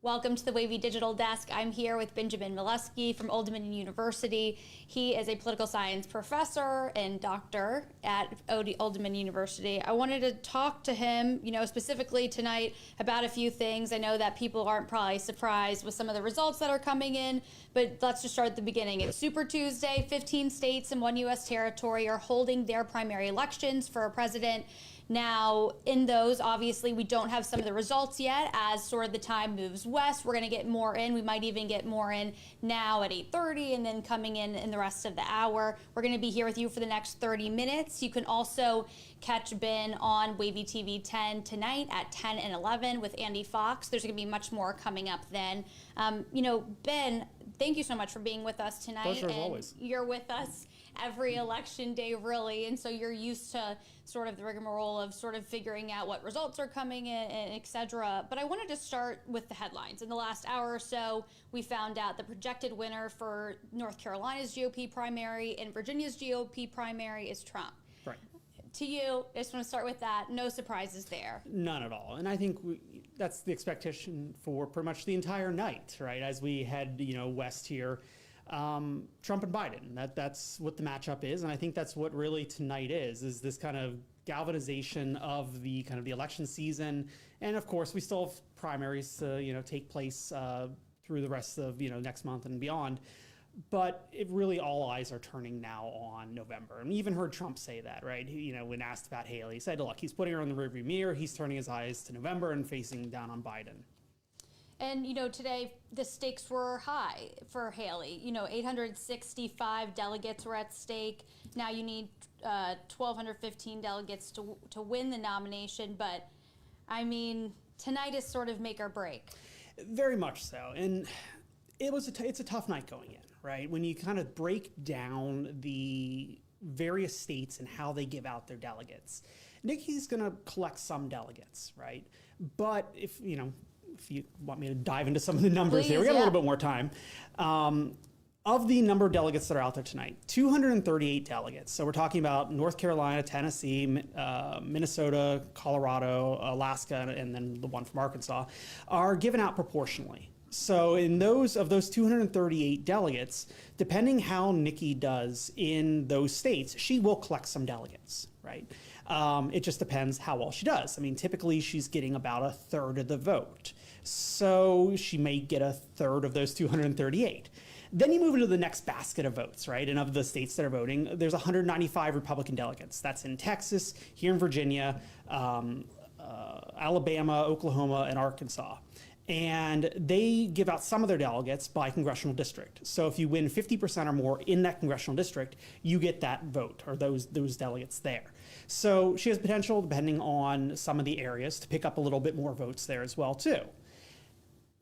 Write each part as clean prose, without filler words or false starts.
Welcome to the Wavy Digital Desk. I'm here with Benjamin Melusky from Old Dominion University. He is a political science professor and doctor at Old Dominion University. I wanted to talk to him, specifically tonight about a few things. I know that people aren't probably surprised with some of the results that are coming in, but let's just start at the beginning. It's Super Tuesday. 15 states and 1 U.S. territory are holding their primary elections for a president. Now, in those, obviously, we don't have some of the results yet. As sort of the time moves west, we're going to get more in. We might even get more in now at 8:30 and then coming in the rest of the hour. We're going to be here with you for the next 30 minutes. You can also catch Ben on Wavy TV 10 tonight at 10 and 11 with Andy Fox. There's going to be much more coming up then. Ben, thank you so much for being with us tonight. Pleasure as always. You're with us every election day, really, and so you're used to sort of the rigmarole of sort of figuring out what results are coming in, et cetera. But I wanted to start with the headlines. In the last hour or so, we found out the projected winner for North Carolina's GOP primary and Virginia's GOP primary is Trump. Right. To you, I just want to start with that. No surprises there. None at all. And I think that's the expectation for pretty much the entire night, right? As we head, west here. Trump and Biden. That's what the matchup is, and I think that's what really tonight is this kind of galvanization of the kind of the election season. And of course, we still have primaries to take place through the rest of next month and beyond. But it really all eyes are turning now on November. And we even heard Trump say that, right? When asked about Haley, he said, look, he's putting her in the rearview mirror. He's turning his eyes to November and facing down on Biden. And, today the stakes were high for Haley. 865 delegates were at stake. Now you need 1,215 delegates to win the nomination. But, tonight is sort of make or break. Very much so. And it's a tough night going in, right? When you kind of break down the various states and how they give out their delegates. Nikki's going to collect some delegates, right? But if you want me to dive into some of the numbers here, we got a little bit more time. Of the number of delegates that are out there tonight, 238 delegates. So we're talking about North Carolina, Tennessee, Minnesota, Colorado, Alaska, and then the one from Arkansas are given out proportionally. So in those 238 delegates, depending how Nikki does in those states, she will collect some delegates, right? It just depends how well she does. Typically she's getting about a third of the vote. So she may get a third of those 238. Then you move into the next basket of votes, right? And of the states that are voting, there's 195 Republican delegates. That's in Texas, here in Virginia, Alabama, Oklahoma, and Arkansas. And they give out some of their delegates by congressional district. So if you win 50% or more in that congressional district, you get that vote or those delegates there. So she has potential, depending on some of the areas, to pick up a little bit more votes there as well, too.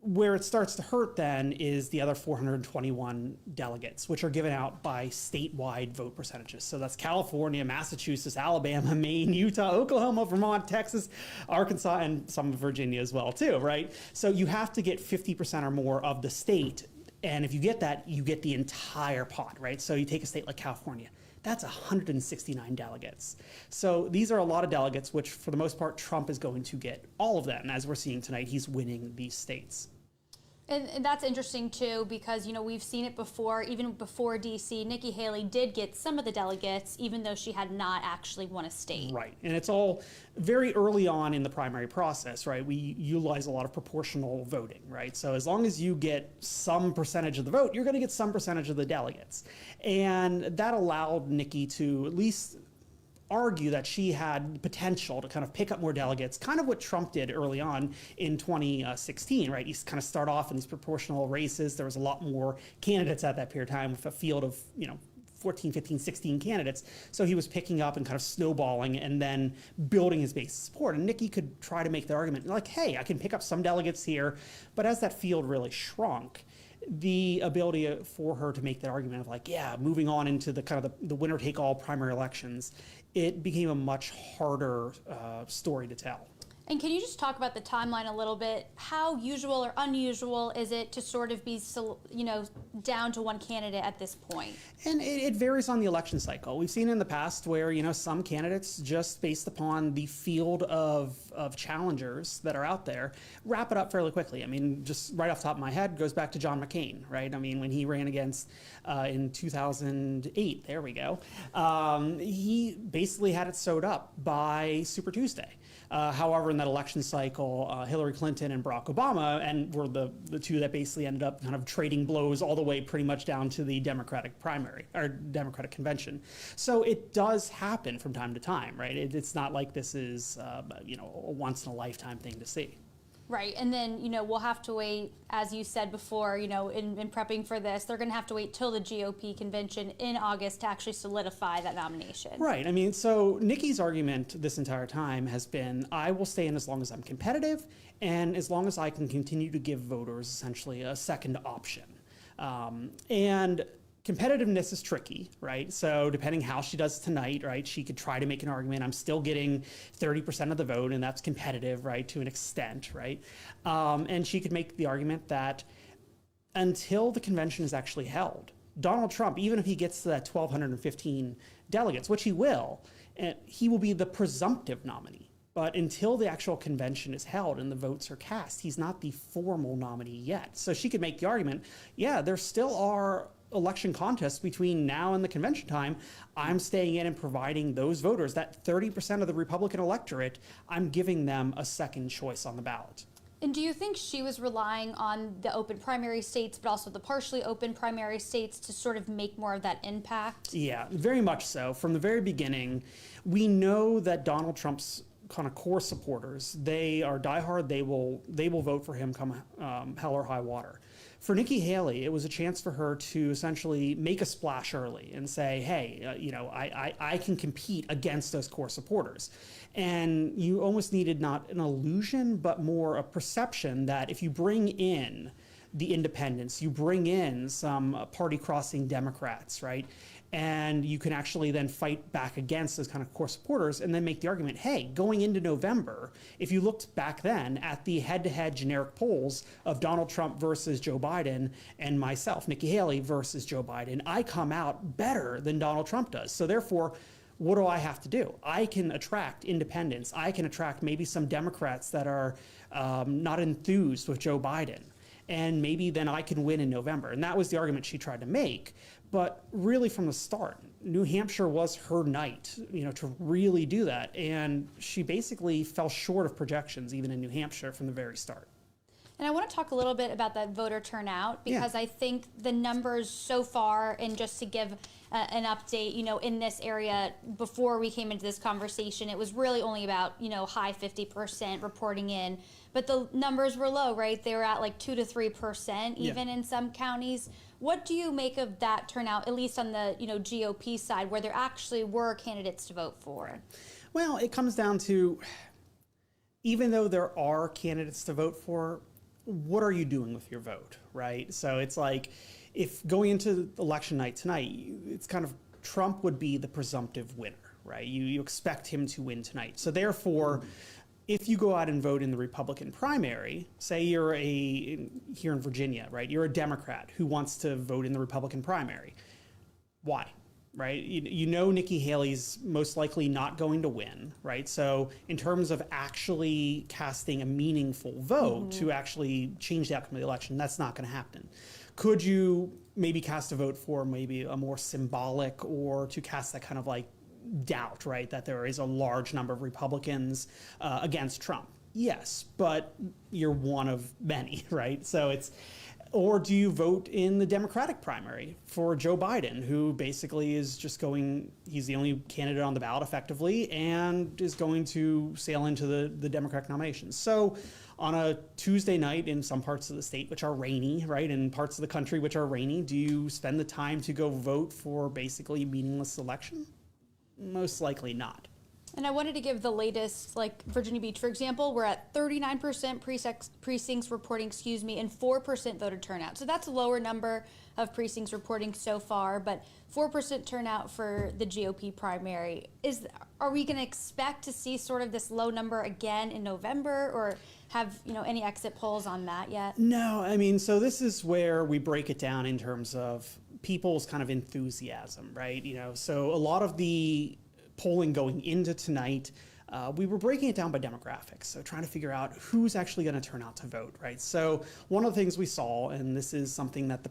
Where it starts to hurt then is the other 421 delegates, which are given out by statewide vote percentages. So that's California, Massachusetts, Alabama, Maine, Utah, Oklahoma, Vermont, Texas, Arkansas, and some of Virginia as well too, right? So you have to get 50% or more of the state. And if you get that, you get the entire pot, right? So you take a state like California. That's 169 delegates. So these are a lot of delegates, which for the most part, Trump is going to get all of them. And as we're seeing tonight, he's winning these states. And that's interesting, too, because, we've seen it before. Even before D.C., Nikki Haley did get some of the delegates, even though she had not actually won a state. Right. And it's all very early on in the primary process, right? We utilize a lot of proportional voting, right? So as long as you get some percentage of the vote, you're going to get some percentage of the delegates. And that allowed Nikki to at least argue that she had potential to kind of pick up more delegates, kind of what Trump did early on in 2016, right? You kind of start off in these proportional races. There was a lot more candidates at that period of time with a field of, 14, 15, 16 candidates. So he was picking up and kind of snowballing and then building his base of support. And Nikki could try to make the argument like, hey, I can pick up some delegates here. But as that field really shrunk, the ability for her to make that argument of like, yeah, moving on into the kind of the winner-take-all primary elections, it became a much harder story to tell. And can you just talk about the timeline a little bit? How usual or unusual is it to sort of be, down to one candidate at this point? And it varies on the election cycle. We've seen in the past where, some candidates, just based upon the field of challengers that are out there, wrap it up fairly quickly. I mean, just right off the top of my head, goes back to John McCain, right? I mean, when he ran against in 2008, there we go, he basically had it sewed up by Super Tuesday. However, in that election cycle, Hillary Clinton and Barack Obama were the two that basically ended up kind of trading blows all the way pretty much down to the Democratic primary or Democratic convention. So it does happen from time to time, right? It's not like this is a once in a lifetime thing to see. Right, and then, we'll have to wait, as you said before, in prepping for this, they're going to have to wait till the GOP convention in August to actually solidify that nomination. Right, I mean, so Nikki's argument this entire time has been, I will stay in as long as I'm competitive and as long as I can continue to give voters essentially a second option. And competitiveness is tricky, right? So depending how she does tonight, right, she could try to make an argument, I'm still getting 30% of the vote, and that's competitive, right, to an extent, right? And she could make the argument that until the convention is actually held, Donald Trump, even if he gets to that 1,215 delegates, which he will be the presumptive nominee. But until the actual convention is held and the votes are cast, he's not the formal nominee yet. So she could make the argument, yeah, there still are election contests between now and the convention time. I'm staying in and providing those voters, that 30% of the Republican electorate, I'm giving them a second choice on the ballot. And do you think she was relying on the open primary states, but also the partially open primary states to sort of make more of that impact? Yeah, very much so. From the very beginning, we know that Donald Trump's kind of core supporters, they are diehard. They will vote for him come hell or high water. For Nikki Haley, it was a chance for her to essentially make a splash early and say, hey, I can compete against those core supporters. And you almost needed not an illusion, but more a perception that if you bring in the independents, you bring in some party-crossing Democrats, right? And you can actually then fight back against those kind of core supporters and then make the argument, hey, going into November, if you looked back then at the head-to-head generic polls of Donald Trump versus Joe Biden and myself, Nikki Haley versus Joe Biden, I come out better than Donald Trump does. So therefore, what do I have to do? I can attract independents. I can attract maybe some Democrats that are not enthused with Joe Biden. And maybe then I can win in November. And that was the argument she tried to make. But really from the start, New Hampshire was her night, to really do that. And she basically fell short of projections, even in New Hampshire, from the very start. And I want to talk a little bit about that voter turnout, because I think the numbers so far, and just to give an update, in this area, before we came into this conversation, it was really only about, high 50% reporting in. But the numbers were low, right? They were at like 2 to 3%, even in some counties. What do you make of that turnout, at least on the GOP side, where there actually were candidates to vote for? Well, it comes down to, even though there are candidates to vote for, what are you doing with your vote, right? So it's like, if going into election night tonight, it's kind of Trump would be the presumptive winner, right? You expect him to win tonight. So therefore, if you go out and vote in the Republican primary, say you're here in Virginia, right? You're a Democrat who wants to vote in the Republican primary. Why? Right? Nikki Haley's most likely not going to win, right? So in terms of actually casting a meaningful vote to actually change the outcome of the election, that's not going to happen. Could you maybe cast a vote for maybe a more symbolic, or to cast that kind of like doubt, right, that there is a large number of Republicans against Trump? Yes, but you're one of many, right? So or do you vote in the Democratic primary for Joe Biden, who basically is just he's the only candidate on the ballot effectively and is going to sail into the Democratic nominations. So on a Tuesday night in some parts of the state, which are rainy, right, in parts of the country which are rainy, do you spend the time to go vote for basically a meaningless election? Most likely not. And I wanted to give the latest, like Virginia Beach, for example, we're at 39% precincts reporting, and 4% voter turnout. So that's a lower number of precincts reporting so far, but 4% turnout for the GOP primary. Are we going to expect to see sort of this low number again in November, or have any exit polls on that yet? No, I mean, so this is where we break it down in terms of people's kind of enthusiasm, right? So a lot of the polling going into tonight, we were breaking it down by demographics, so trying to figure out who's actually going to turn out to vote, right? So one of the things we saw, and this is something that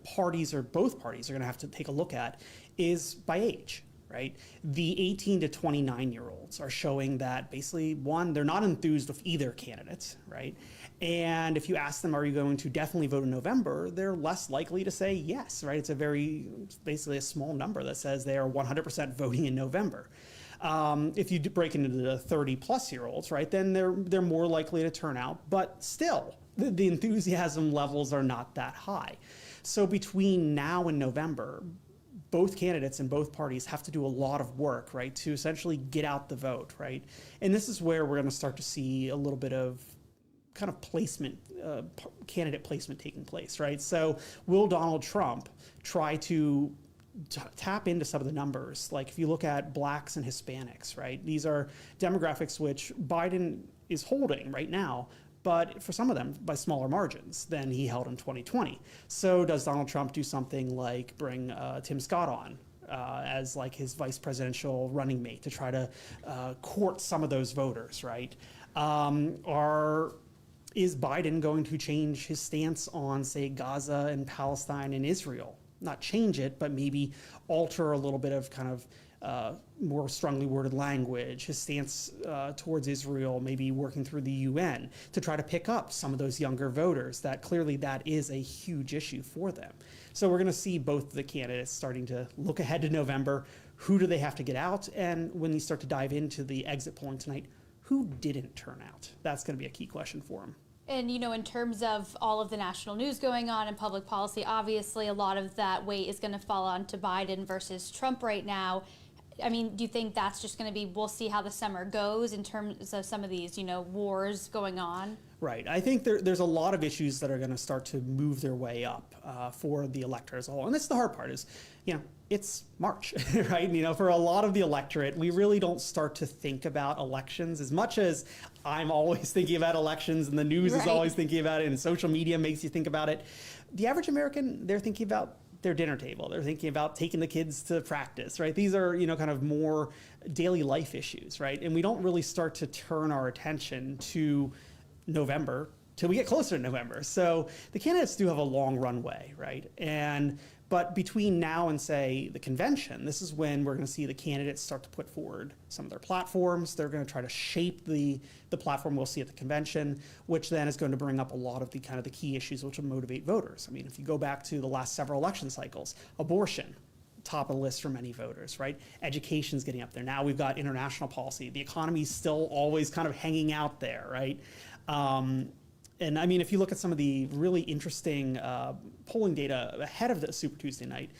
both parties are going to have to take a look at, is by age, right? The 18 to 29-year-olds are showing that basically, one, they're not enthused with either candidate, right? And if you ask them, are you going to definitely vote in November, they're less likely to say yes, right? It's basically a small number that says they are 100% voting in November. If you break into the 30-plus-year-olds, right, then they're more likely to turn out. But still, the enthusiasm levels are not that high. So between now and November, both candidates and both parties have to do a lot of work, right, to essentially get out the vote, right? And this is where we're going to start to see a little bit of kind of placement, candidate placement taking place, right? So will Donald Trump try to tap into some of the numbers? Like if you look at blacks and Hispanics, right? These are demographics which Biden is holding right now, but for some of them by smaller margins than he held in 2020. So does Donald Trump do something like bring Tim Scott on as like his vice presidential running mate to try to court some of those voters, right? Is Biden going to change his stance on, say, Gaza and Palestine and Israel? Not change it, but maybe alter a little bit of kind of more strongly worded language, his stance towards Israel, maybe working through the UN to try to pick up some of those younger voters that clearly that is a huge issue for them. So we're going to see both the candidates starting to look ahead to November. Who do they have to get out? And when you start to dive into the exit polling tonight, who didn't turn out? That's going to be a key question for them. And, in terms of all of the national news going on and public policy, obviously a lot of that weight is going to fall onto Biden versus Trump right now. I mean, do you think that's just going to be, we'll see how the summer goes in terms of some of these, wars going on? Right. I think there's a lot of issues that are going to start to move their way up for the electorate as a whole. And that's the hard part is, it's March, right? For a lot of the electorate, we really don't start to think about elections as much as I'm always thinking about elections and the news is always thinking about it and social media makes you think about it. The average American, they're thinking about their dinner table. They're thinking about taking the kids to practice, right? These are, kind of more daily life issues, right? And we don't really start to turn our attention to November till we get closer to November. So the candidates do have a long runway, right? But between now and, say, the convention, this is when we're going to see the candidates start to put forward some of their platforms. They're going to try to shape the platform we'll see at the convention, which then is going to bring up a lot of the kind of the key issues which will motivate voters. I mean, if you go back to the last several election cycles, abortion, top of the list for many voters, right? Education's getting up there. Now we've got international policy. The economy's still always kind of hanging out there, right? And I mean, if you look at some of the really interesting polling data ahead of the Super Tuesday night,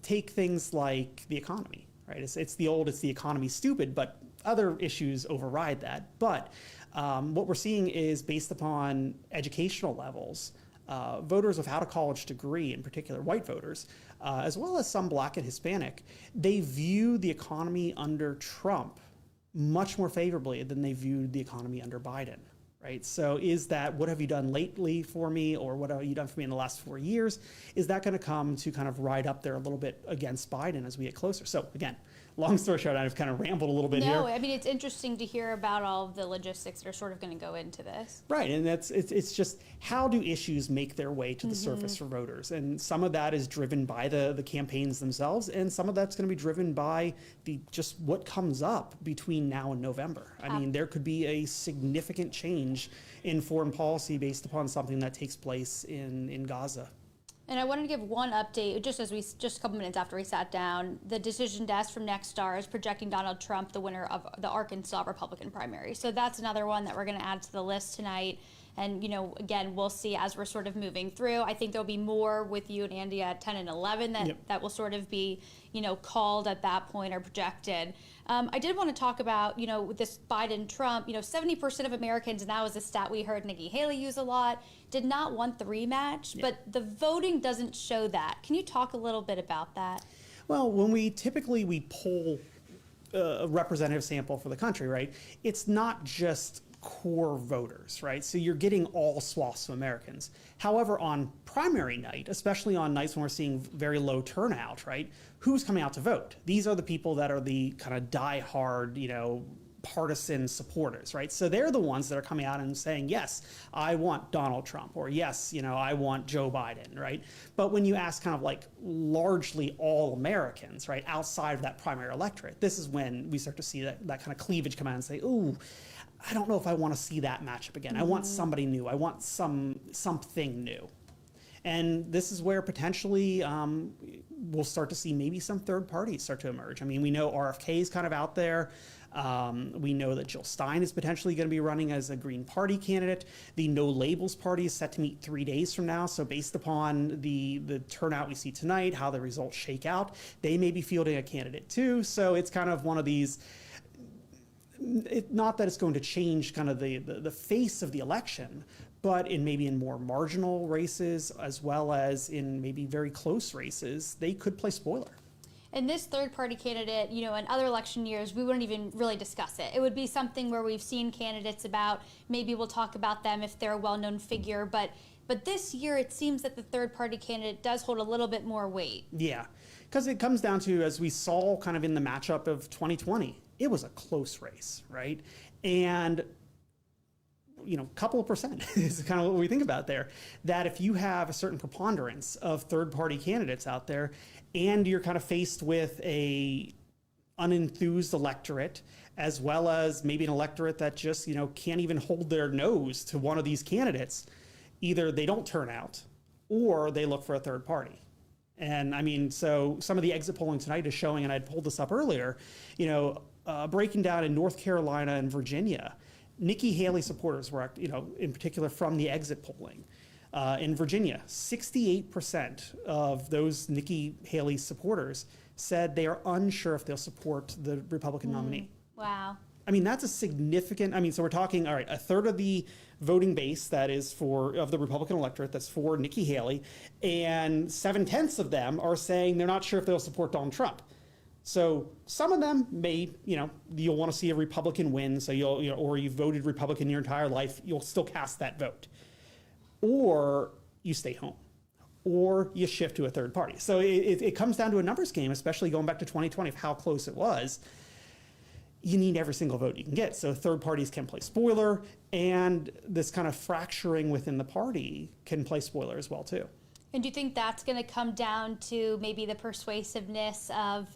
take things like the economy, right? It's the economy stupid, but other issues override that. But what we're seeing is based upon educational levels, voters without a college degree, in particular white voters, as well as some black and Hispanic, they view the economy under Trump much more favorably than they viewed the economy under Biden. Right. So is that what have you done lately for me, or what have you done for me in the last 4 years? Is that going to come to kind of ride up there a little bit against Biden as we get closer? So again, long story short, I've kind of rambled a little bit here. No, I mean, it's interesting to hear about all of the logistics that are sort of going to go into this. Right. And it's just how do issues make their way to the surface for voters? And some of that is driven by the campaigns themselves. And some of that's going to be driven by just what comes up between now and November. I mean, there could be a significant change in foreign policy based upon something that takes place in Gaza. And I wanted to give one update, just a couple minutes after we sat down. The decision desk from Nexstar is projecting Donald Trump the winner of the Arkansas Republican primary. So that's another one that we're going to add to the list tonight. And, again, we'll see as we're sort of moving through. I think there'll be more with you and Andy at 10 and 11 that will sort of be, called at that point or projected. I did want to talk about, with this Biden-Trump, 70% of Americans, and that was a stat we heard Nikki Haley use a lot, did not want the rematch, but the voting doesn't show that. Can you talk a little bit about that? Well, when we poll a representative sample for the country, right, it's not just core voters, right? So you're getting all swaths of Americans. However, on primary night, especially on nights when we're seeing very low turnout, right, who's coming out to vote? These are the people that are the kind of diehard, partisan supporters, right? So they're the ones that are coming out and saying, yes, I want Donald Trump, or yes, I want Joe Biden, right? But when you ask kind of like largely all Americans, right, outside of that primary electorate, this is when we start to see that kind of cleavage come out and say, ooh, I don't know if I want to see that matchup again. I want somebody new. I want something new. And this is where potentially we'll start to see maybe some third parties start to emerge. I mean, we know RFK is kind of out there. We know that Jill Stein is potentially going to be running as a Green Party candidate. The No Labels Party is set to meet 3 days from now. So based upon the turnout we see tonight, how the results shake out, they may be fielding a candidate too. So it's kind of one of these, not that it's going to change kind of the face of the election, but maybe in more marginal races, as well as in maybe very close races, they could play spoiler. And this third-party candidate, in other election years, we wouldn't even really discuss it. It would be something where we've seen candidates about, maybe we'll talk about them if they're a well-known figure, but this year it seems that the third-party candidate does hold a little bit more weight. Yeah, because it comes down to, as we saw kind of in the matchup of 2020, it was a close race, right? And a couple of percent is kind of what we think about there, that if you have a certain preponderance of third-party candidates out there and you're kind of faced with a unenthused electorate, as well as maybe an electorate that just, can't even hold their nose to one of these candidates, either they don't turn out or they look for a third party. And I mean, so some of the exit polling tonight is showing, and I'd pulled this up earlier, breaking down in North Carolina and Virginia, Nikki Haley supporters were, in particular from the exit polling. In Virginia, 68% of those Nikki Haley supporters said they are unsure if they'll support the Republican nominee. Wow. I mean, that's a significant, so we're talking, all right, a third of the voting base that is of the Republican electorate that's for Nikki Haley, and 7/10 of them are saying they're not sure if they'll support Donald Trump. So some of them may, you'll want to see a Republican win, so or you've voted Republican your entire life, you'll still cast that vote. Or you stay home, or you shift to a third party. So it comes down to a numbers game, especially going back to 2020 of how close it was. You need every single vote you can get. So third parties can play spoiler, and this kind of fracturing within the party can play spoiler as well too. And do you think that's going to come down to maybe the persuasiveness of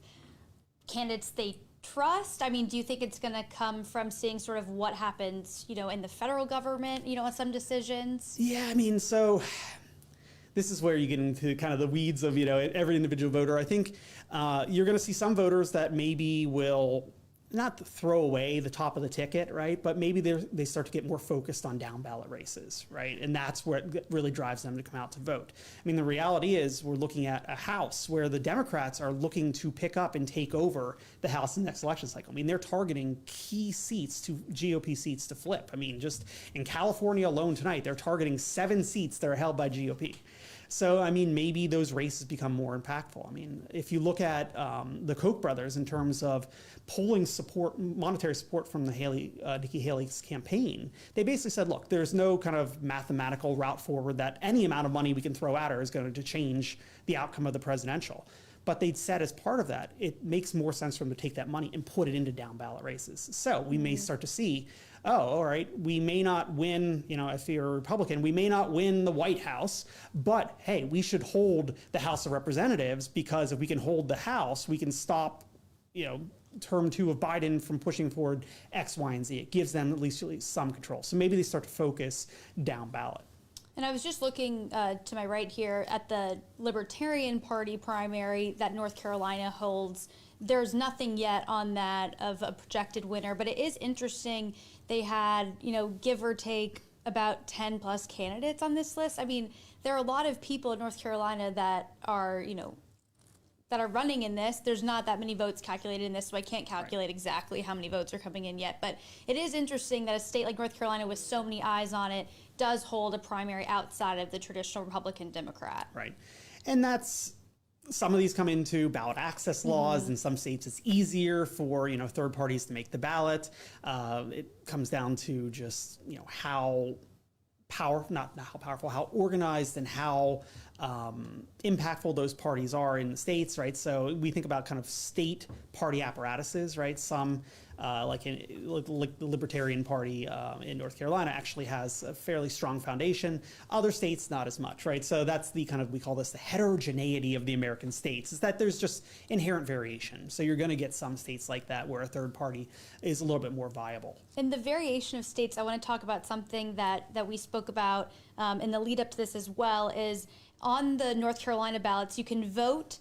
candidates they trust? I mean, do you think it's going to come from seeing sort of what happens, in the federal government, on some decisions? Yeah, so this is where you get into kind of the weeds of, every individual voter. I think you're going to see some voters that maybe will not throw away the top of the ticket, right? But maybe they start to get more focused on down ballot races, right? And that's where it really drives them to come out to vote. The reality is we're looking at a House where the Democrats are looking to pick up and take over the House in the next election cycle. They're targeting key seats to GOP seats to flip. just in California alone tonight, they're targeting 7 seats that are held by GOP. So, maybe those races become more impactful. If you look at the Koch brothers in terms of polling support, monetary support from the Nikki Haley's campaign, they basically said, look, there's no kind of mathematical route forward that any amount of money we can throw at her is going to change the outcome of the presidential. But they'd said as part of that, it makes more sense for them to take that money and put it into down ballot races. So we may start to see, all right, we may not win, if you're a Republican, we may not win the White House, but hey, we should hold the House of Representatives, because if we can hold the House, we can stop, term 2 of Biden from pushing forward X, Y, and Z. It gives them at least some control. So maybe they start to focus down ballot. And I was just looking to my right here at the Libertarian Party primary that North Carolina holds. There's nothing yet on that of a projected winner, but it is interesting. They had, give or take about 10 plus candidates on this list. I mean, there are a lot of people in North Carolina that are, that are running in this. There's not that many votes calculated in this, so I can't calculate exactly how many votes are coming in yet. But it is interesting that a state like North Carolina with so many eyes on it does hold a primary outside of the traditional Republican Democrat. Right. And that's, some of these come into ballot access laws. In some states, it's easier for, third parties to make the ballot. It comes down to just, how organized and how impactful those parties are in the states, right? So we think about kind of state party apparatuses, right? Some, like the Libertarian Party in North Carolina actually has a fairly strong foundation. Other states, not as much, right? So that's the kind of, we call this the heterogeneity of the American states, is that there's just inherent variation. So you're going to get some states like that where a third party is a little bit more viable. In the variation of states, I want to talk about something that we spoke about in the lead up to this as well, is on the North Carolina ballots, you can vote,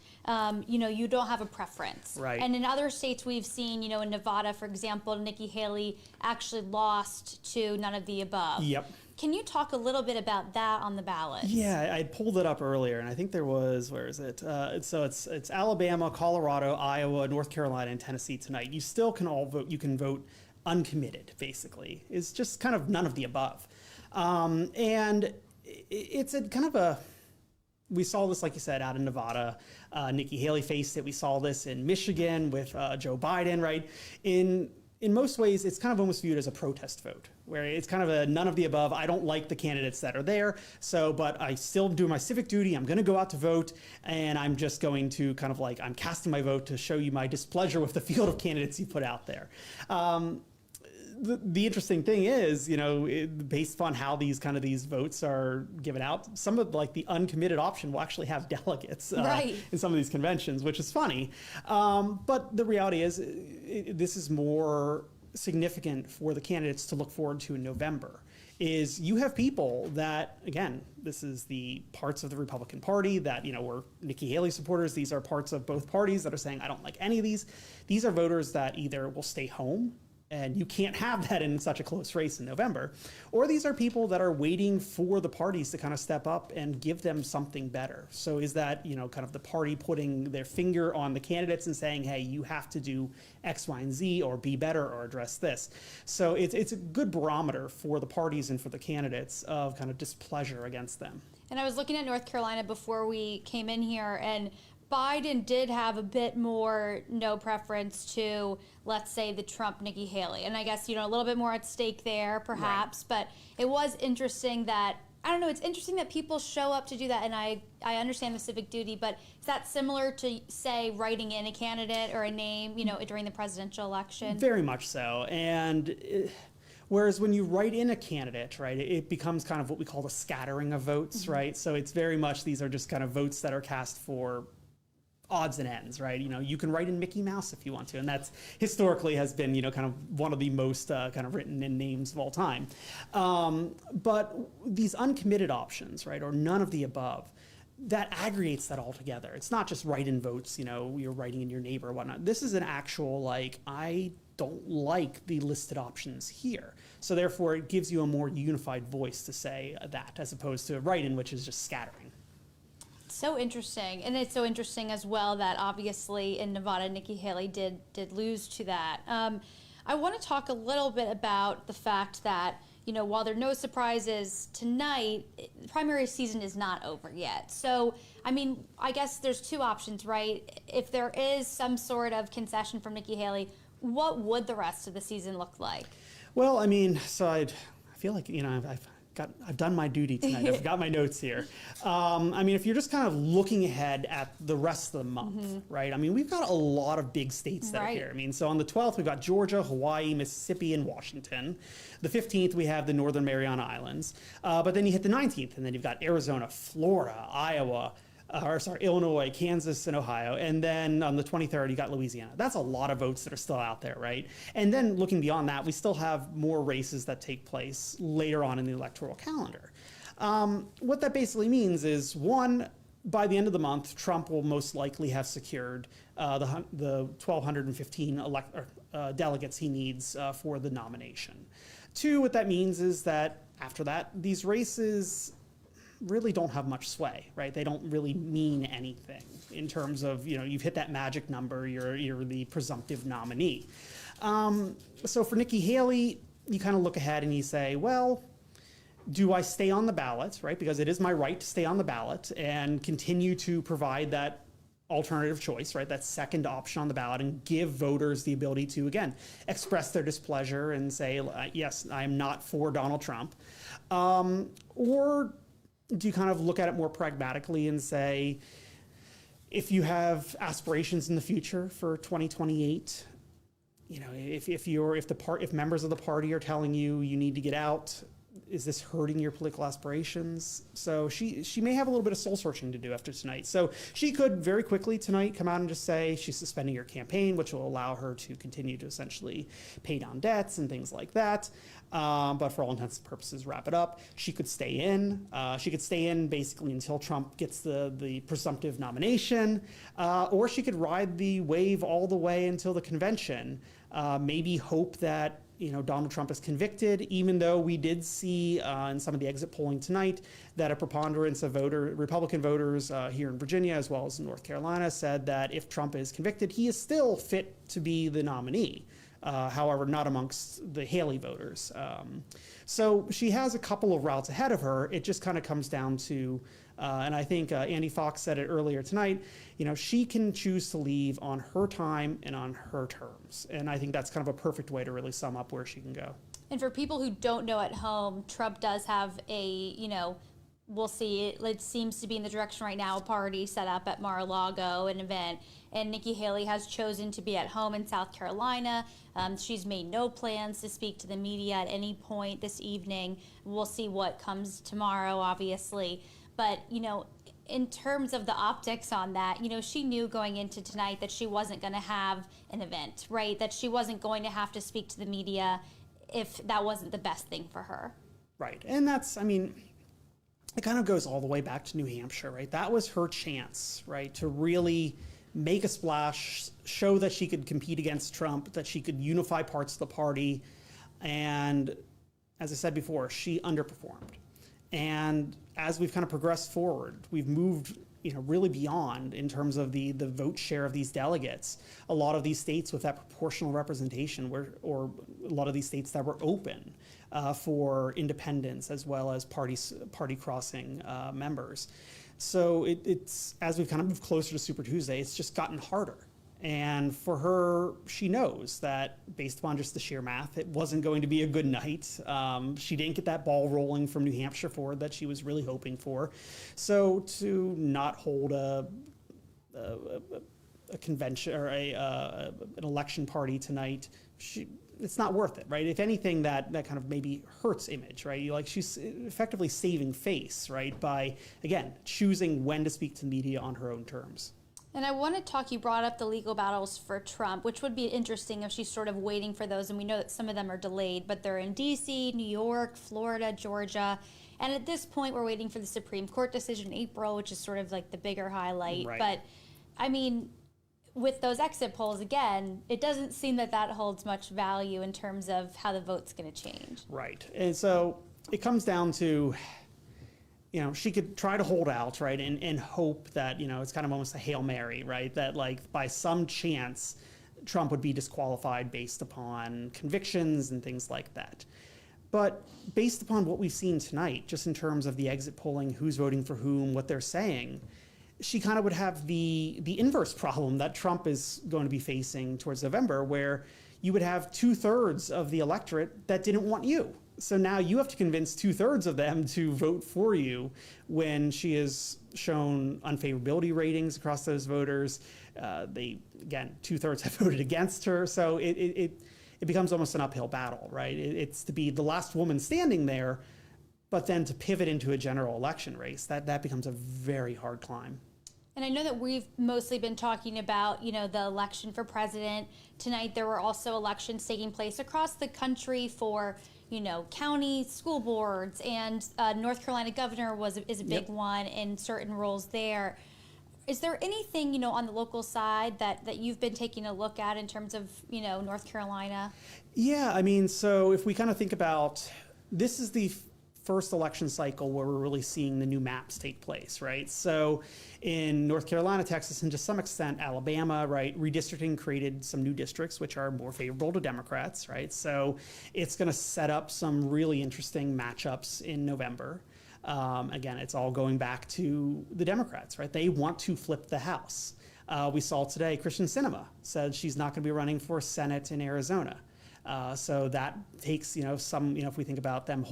you don't have a preference. Right. And in other states we've seen, in Nevada, for example, Nikki Haley actually lost to none of the above. Yep. Can you talk a little bit about that on the ballot? Yeah, I pulled it up earlier, and I think there was, where is it? So it's Alabama, Colorado, Iowa, North Carolina, and Tennessee tonight. You still can all vote. You can vote uncommitted, basically. It's just kind of none of the above. And it's a kind of a, we saw this, like you said, out in Nevada. Nikki Haley faced it. We saw this in Michigan with Joe Biden, right? In most ways, it's kind of almost viewed as a protest vote, where it's kind of a none of the above. I don't like the candidates that are there, but I still do my civic duty. I'm going to go out to vote, and I'm just going to kind of like, I'm casting my vote to show you my displeasure with the field of candidates you put out there. The interesting thing is, based upon how these votes are given out, some of like the uncommitted option will actually have delegates in some of these conventions, which is funny. But the reality is, this is more significant for the candidates to look forward to in November. Is you have people that, again, this is the parts of the Republican Party that, were Nikki Haley supporters. These are parts of both parties that are saying, I don't like any of these. These are voters that either will stay home, and you can't have that in such a close race in November. Or these are people that are waiting for the parties to kind of step up and give them something better. So is that, kind of the party putting their finger on the candidates and saying, hey, you have to do X, Y, and Z, or be better, or address this. So it's a good barometer for the parties and for the candidates of kind of displeasure against them. And I was looking at North Carolina before we came in here, and Biden did have a bit more no preference to, let's say, the Trump Nikki Haley. And I guess, a little bit more at stake there, perhaps. Right. But it was interesting that, I don't know, it's interesting that people show up to do that. And I understand the civic duty, but is that similar to, say, writing in a candidate or a name, during the presidential election? Very much so. And whereas when you write in a candidate, right, it becomes kind of what we call the scattering of votes, right? So it's very much, these are just kind of votes that are cast for odds and ends, right? You can write in Mickey Mouse if you want to, and that's historically has been, kind of one of the most kind of written in names of all time. But these uncommitted options, right, or none of the above, that aggregates that all together. It's not just write-in votes, you're writing in your neighbor or whatnot. This is an actual, like, I don't like the listed options here. So therefore, it gives you a more unified voice to say that, as opposed to a write-in, which is just scattering. So interesting. And it's so interesting as well that obviously in Nevada, Nikki Haley did lose to that. I want to talk a little bit about the fact that, while there are no surprises tonight, the primary season is not over yet. So, I guess there's two options, right? If there is some sort of concession from Nikki Haley, what would the rest of the season look like? Well, so I feel like, I've done my duty tonight. I've got my notes here. If you're just kind of looking ahead at the rest of the month, right? We've got a lot of big states that are here. So on the 12th, we've got Georgia, Hawaii, Mississippi, and Washington. The 15th, we have the Northern Mariana Islands. But then you hit the 19th, and then you've got Arizona, Florida, Iowa, Illinois, Kansas, and Ohio. And then on the 23rd, you got Louisiana. That's a lot of votes that are still out there, right? And then looking beyond that, we still have more races that take place later on in the electoral calendar. What that basically means is, one, by the end of the month, Trump will most likely have secured the 1,215 delegates he needs for the nomination. Two, what that means is that after that, these races really don't have much sway, right? They don't really mean anything in terms of, you've hit that magic number, you're the presumptive nominee. So for Nikki Haley, you kind of look ahead and you say, well, do I stay on the ballot, right? Because it is my right to stay on the ballot and continue to provide that alternative choice, right? That second option on the ballot, and give voters the ability to, again, express their displeasure and say, yes, I'm not for Donald Trump. Or do you kind of look at it more pragmatically and say, if you have aspirations in the future for 2028, if members of the party are telling you you need to get out, is this hurting your political aspirations? So she may have a little bit of soul searching to do after tonight. So she could very quickly tonight come out and just say she's suspending her campaign, which will allow her to continue to essentially pay down debts and things like that. But for all intents and purposes, wrap it up. She could stay in. She could stay in basically until Trump gets the presumptive nomination, or she could ride the wave all the way until the convention. Maybe hope that Donald Trump is convicted, even though we did see in some of the exit polling tonight that a preponderance of Republican voters here in Virginia as well as in North Carolina said that if Trump is convicted, he is still fit to be the nominee. However, not amongst the Haley voters. So she has a couple of routes ahead of her. It just kind of comes down to, and I think Andy Fox said it earlier tonight, she can choose to leave on her time and on her terms. And I think that's kind of a perfect way to really sum up where she can go. And for people who don't know at home, Trump does have we'll see, it seems to be in the direction right now, a party set up at Mar-a-Lago, an event. And Nikki Haley has chosen to be at home in South Carolina. She's made no plans to speak to the media at any point this evening. We'll see what comes tomorrow, obviously. But, in terms of the optics on that, she knew going into tonight that she wasn't going to have an event, right? That she wasn't going to have to speak to the media if that wasn't the best thing for her. Right. And that's, it kind of goes all the way back to New Hampshire, right? That was her chance, right, to really make a splash, show that she could compete against Trump, that she could unify parts of the party. And as I said before, she underperformed. And as we've kind of progressed forward, we've moved really beyond in terms of the vote share of these delegates. A lot of these states with that proportional representation or a lot of these states that were open for independents as well as party crossing members. So it's as we've kind of moved closer to Super Tuesday, it's just gotten harder. And for her, she knows that based upon just the sheer math, it wasn't going to be a good night. She didn't get that ball rolling from New Hampshire forward that she was really hoping for. So to not hold a convention or an election party tonight, it's not worth it, right? If anything, that kind of maybe hurts image, right? She's effectively saving face, right? By, again, choosing when to speak to the media on her own terms. And I want to talk, you brought up the legal battles for Trump, which would be interesting if she's sort of waiting for those. And we know that some of them are delayed, but they're in D.C., New York, Florida, Georgia. And at this point, we're waiting for the Supreme Court decision in April, which is sort of like the bigger highlight. Right. But, with those exit polls, again, it doesn't seem that holds much value in terms of how the vote's going to change. Right. And so it comes down to, she could try to hold out, right, and hope that, it's kind of almost a Hail Mary, right, that by some chance Trump would be disqualified based upon convictions and things like that. But based upon what we've seen tonight, just in terms of the exit polling, who's voting for whom, what they're saying, she kind of would have the inverse problem that Trump is going to be facing towards November, where you would have 2/3 of the electorate that didn't want you. So now you have to convince 2/3 of them to vote for you when she has shown unfavorability ratings across those voters. 2/3 have voted against her. So it becomes almost an uphill battle, right? It's to be the last woman standing there, but then to pivot into a general election race, that becomes a very hard climb. And I know that we've mostly been talking about, the election for president. Tonight, there were also elections taking place across the country for, county school boards, and North Carolina governor is a big one in certain roles there. Is there anything, on the local side that you've been taking a look at in terms of, North Carolina? Yeah, so if we kind of think about, this is the first election cycle where we're really seeing the new maps take place, right? So in North Carolina, Texas, and to some extent Alabama, right, redistricting created some new districts which are more favorable to Democrats, right? So it's going to set up some really interesting matchups in November. Again, it's all going back to the Democrats, right? They want to flip the House. We saw today Kristen Sinema said she's not going to be running for Senate in Arizona. So that takes, if we think about them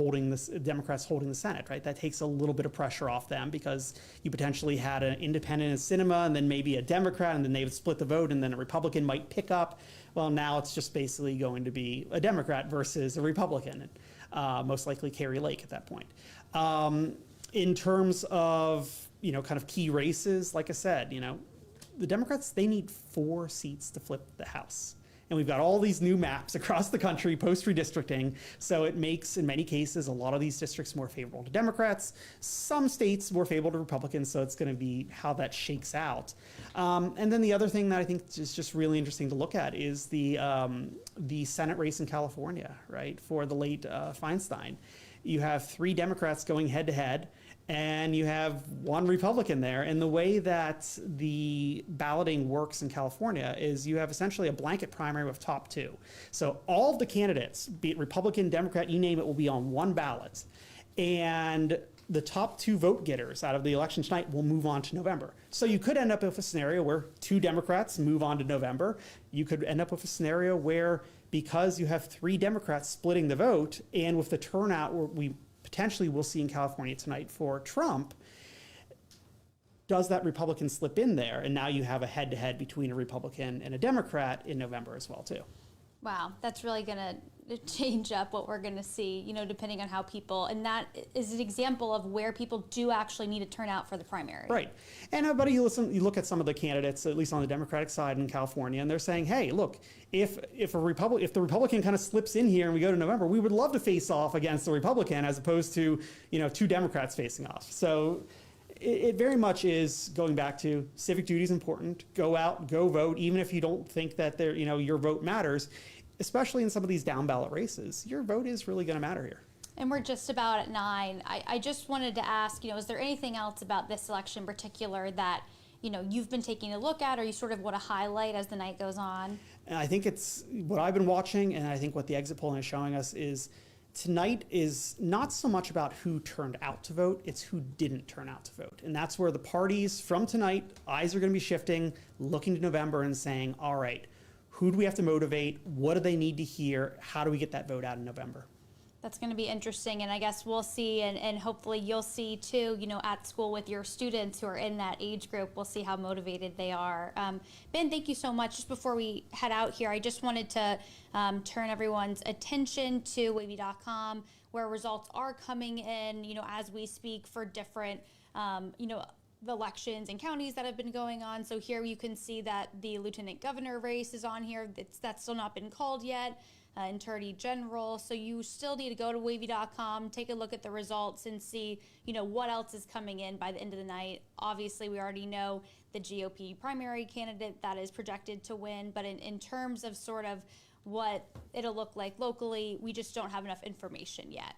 Democrats holding the Senate, right? That takes a little bit of pressure off them because you potentially had an independent in Sinema and then maybe a Democrat and then they would split the vote and then a Republican might pick up. Well, now it's just basically going to be a Democrat versus a Republican, most likely Carrie Lake at that point. In terms of, kind of key races, like I said, the Democrats, they need 4 seats to flip the House. And we've got all these new maps across the country post-redistricting, so it makes, in many cases, a lot of these districts more favorable to Democrats, some states more favorable to Republicans, so it's going to be how that shakes out. And then the other thing that I think is just really interesting to look at is the Senate race in California, right, for the late Feinstein. You have 3 Democrats going head-to-head, and you have 1 Republican there. And the way that the balloting works in California is you have essentially a blanket primary with top 2. So all of the candidates, be it Republican, Democrat, you name it, will be on 1 ballot. And the top 2 vote getters out of the election tonight will move on to November. So you could end up with a scenario where 2 Democrats move on to November. You could end up with a scenario where, because you have 3 Democrats splitting the vote, and with the turnout we potentially will see in California tonight for Trump, does that Republican slip in there? And now you have a head-to-head between a Republican and a Democrat in November as well, too. Wow, that's really going to change up what we're going to see, depending on how people, and that is an example of where people do actually need to turn out for the primary. Right. And but you look at some of the candidates, at least on the Democratic side in California, and they're saying, hey, look, if the Republican kind of slips in here and we go to November, we would love to face off against the Republican as opposed to, 2 Democrats facing off. So it very much is going back to civic duty is important. Go out, go vote, even if you don't think that your vote matters. Especially in some of these down ballot races, your vote is really going to matter here. And we're just about at 9. I just wanted to ask, is there anything else about this election in particular that, you've been taking a look at or you sort of want to highlight as the night goes on? And I think it's what I've been watching, and I think what the exit polling is showing us is tonight is not so much about who turned out to vote, it's who didn't turn out to vote. And that's where the parties from tonight, eyes are going to be shifting, looking to November and saying, all right, who do we have to motivate? What do they need to hear? How do we get that vote out in November? That's going to be interesting, and I guess we'll see, and hopefully you'll see too, at school with your students who are in that age group, we'll see how motivated they are. Ben, thank you so much. Just before we head out here, I just wanted to turn everyone's attention to wavy.com, where results are coming in, as we speak for different, the elections and counties that have been going on. So here you can see that the lieutenant governor race is on here. That's still not been called yet. Attorney General. So you still need to go to wavy.com, take a look at the results and see, what else is coming in by the end of the night. Obviously, we already know the GOP primary candidate that is projected to win, but in terms of sort of what it'll look like locally, we just don't have enough information yet.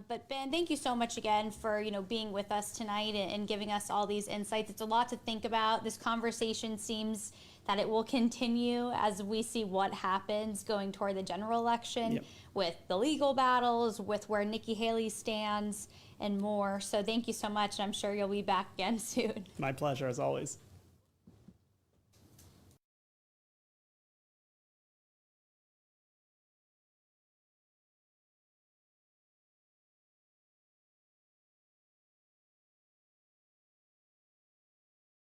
But Ben, thank you so much again for being with us tonight and giving us all these insights. It's a lot to think about. This conversation seems that it will continue as we see what happens going toward the general election, with the legal battles, with where Nikki Haley stands, and more. So thank you so much. I'm sure you'll be back again soon. My pleasure, as always.